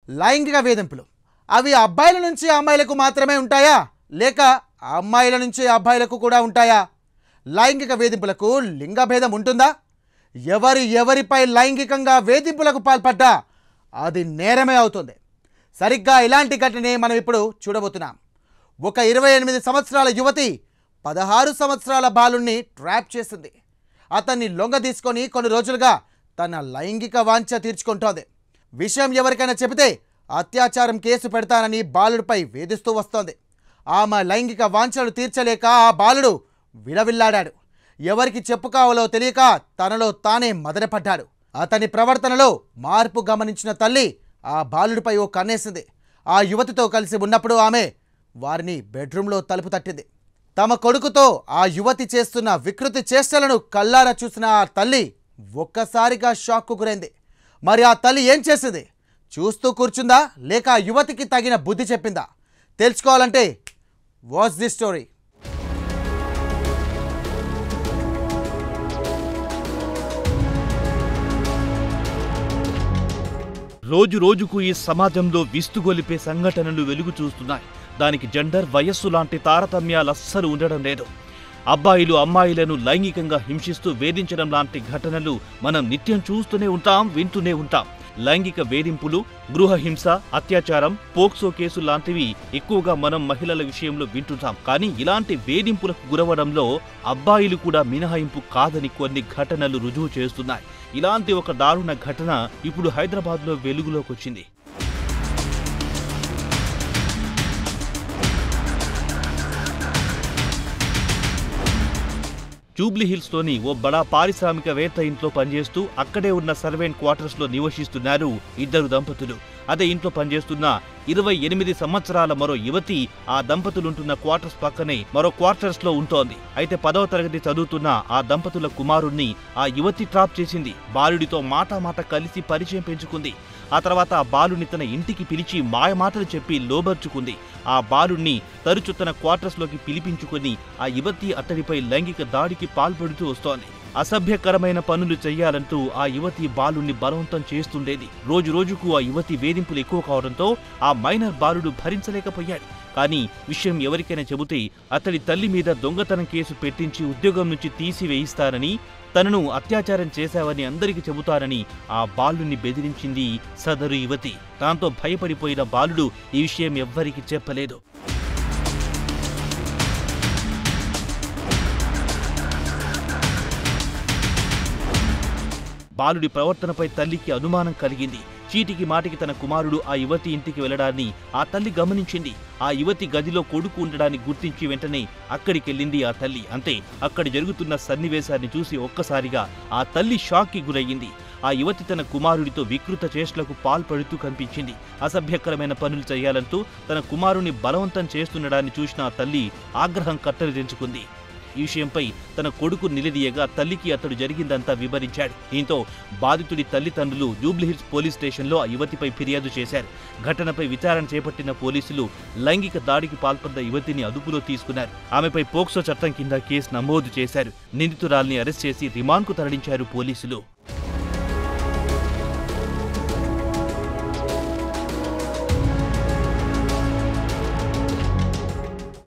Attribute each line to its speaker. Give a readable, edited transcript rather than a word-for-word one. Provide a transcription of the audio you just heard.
Speaker 1: లైంగిక వేధింపులు అవి అబ్బాయిల నుంచి అమ్మాయిలకు మాత్రమే ఉంటాయా లేక అమ్మాయిల నుంచి అబ్బాయిలకు కూడా ఉంటాయా? లైంగిక వేధింపులకు లింగభేదం ఉంటుందా? ఎవరిపై లైంగికంగా వేధింపులకు పాల్పడ్డా అది నేరమే అవుతుంది. సరిగ్గా ఇలాంటి ఘటనే మనం ఇప్పుడు చూడబోతున్నాం. ఒక 28 సంవత్సరాల యువతి 16 సంవత్సరాల బాలుణ్ణి ట్రాప్ చేసింది. అతన్ని లొంగ తీసుకొని కొన్ని రోజులుగా తన లైంగిక వాంఛ తీర్చుకుంటోంది. విషయం ఎవరికైనా చెబితే అత్యాచారం కేసు పెడతానని బాలుడిపై వేధిస్తూ వస్తోంది. ఆమె లైంగిక వాంఛను తీర్చలేక ఆ బాలుడు విలవిల్లాడాడు. ఎవరికి చెప్పుకోవాలో తెలియక తనలో తానే మదనపడ్డాడు. అతని ప్రవర్తనలో మార్పు గమనించిన తల్లి ఆ బాలుడిపై ఓ కన్నేసింది. ఆ యువతితో కలిసి ఉన్నప్పుడు ఆమె వారిని బెడ్రూమ్లో తలుపు తట్టింది. తమ కొడుకుతో ఆ యువతి చేస్తున్న వికృతి చేష్టలను కల్లారా చూసిన ఆ తల్లి ఒక్కసారిగా షాక్కు గురైంది. మరి ఆ తల్లి ఏం చేసింది? చూస్తూ కూర్చుందా లేక ఆ యువతికి తగిన బుద్ధి చెప్పిందా? తెలుసుకోవాలంటే వాచ్ దిస్ స్టోరీ.
Speaker 2: రోజు రోజుకు ఈ సమాజంలో విస్తుగొలిపే సంఘటనలు వెలుగు చూస్తున్నాయి. దానికి జెండర్, వయస్సు లాంటి తారతమ్యాలు అస్సలు ఉండడం లేదు. అబ్బాయిలు అమ్మాయిలను లైంగికంగా హింసిస్తూ వేధించడం లాంటి ఘటనలు మనం నిత్యం చూస్తూనే ఉంటాం, వింటూనే ఉంటాం. లైంగిక వేధింపులు, గృహహింస, అత్యాచారం, పోక్సో కేసు లాంటివి ఎక్కువగా మనం మహిళల విషయంలో వింటుంటాం. కానీ ఇలాంటి వేధింపులకు గురవడంలో అబ్బాయిలు కూడా మినహాయింపు కాదని కొన్ని ఘటనలు రుజువు చేస్తున్నాయి. ఇలాంటి ఒక దారుణ ఘటన ఇప్పుడు హైదరాబాద్లో వెలుగులోకి వచ్చింది. జూబ్లీహిల్స్లోని ఓ బడా పారిశ్రామికవేత్త ఇంట్లో పనిచేస్తూ అక్కడే ఉన్న సర్వెంట్ క్వార్టర్స్లో నివసిస్తున్నారు ఇద్దరు దంపతులు. అదే ఇంట్లో పనిచేస్తున్న 28 సంవత్సరాల మరో యువతి ఆ దంపతులుంటున్న క్వార్టర్స్ పక్కనే మరో క్వార్టర్స్లో ఉంటోంది. అయితే 10వ తరగతి చదువుతున్న ఆ దంపతుల కుమారుణ్ణి ఆ యువతి ట్రాప్ చేసింది. బాలుడితో మాట కలిసి పరిచయం పెంచుకుంది. ఆ తర్వాత ఆ బాలుని తన ఇంటికి పిలిచి మాయమాటలు చెప్పి లోబర్చుకుంది. ఆ బాలుణ్ణి తరచు తన క్వార్టర్స్లోకి పిలిపించుకుని ఆ యువతి అతడిపై లైంగిక దాడికి పాల్పడుతూ వస్తోంది. అసభ్యకరమైన పనులు చెయ్యాలంటూ ఆ యువతి బాలుణ్ణి బలవంతం చేస్తుండేది. రోజు రోజుకు ఆ యువతి వేధింపులు ఎక్కువ కావడంతో ఆ మైనర్ బాలుడు భరించలేకపోయాడు. కానీ విషయం ఎవరికైనా చెబితే అతడి తల్లి మీద దొంగతనం కేసు పెట్టించి ఉద్యోగం నుంచి తీసివేయిస్తానని, తనను అత్యాచారం చేశావని అందరికీ చెబుతానని ఆ బాలుని బెదిరించింది సదరు యువతి. దాంతో భయపడిపోయిన బాలుడు ఈ విషయం ఎవ్వరికీ చెప్పలేదు. బాలుడి ప్రవర్తనపై తల్లికి అనుమానం కలిగింది. చీటికి మాటికి తన కుమారుడు ఆ యువతి ఇంటికి వెళ్లడాన్ని ఆ తల్లి గమనించింది. ఆ యువతి గదిలో కొడుకు ఉండడాన్ని గుర్తించి వెంటనే అక్కడికెళ్ళింది ఆ తల్లి. అంతే, అక్కడ జరుగుతున్న సన్నివేశాన్ని చూసి ఒక్కసారిగా ఆ తల్లి షాక్కి గురయ్యింది. ఆ యువతి తన కుమారుడితో వికృత చేష్టలకు పాల్పడుతూ కనిపించింది. అసభ్యకరమైన పనులు చేయాలంటూ తన కుమారుని బలవంతం చేస్తుండడాన్ని చూసిన ఆ తల్లి ఆగ్రహం కట్టలు తెంచుకుంది. ఈ విషయంపై తన కొడుకు నిలదీయగా తల్లికి అతడు జరిగిందంతా వివరించాడు. దీంతో బాధితుడి తల్లిదండ్రులు జూబ్లీహిల్స్ పోలీస్ స్టేషన్లో ఆ యువతిపై ఫిర్యాదు చేశారు. ఘటనపై విచారణ చేపట్టిన పోలీసులు లైంగిక దాడికి పాల్పడ్డ యువతిని అదుపులో తీసుకున్నారు. ఆమెపై పోక్సో చట్టం కింద కేసు నమోదు చేశారు. నిందితురాల్ని అరెస్ట్ చేసి రిమాండ్కు తరలించారు పోలీసులు.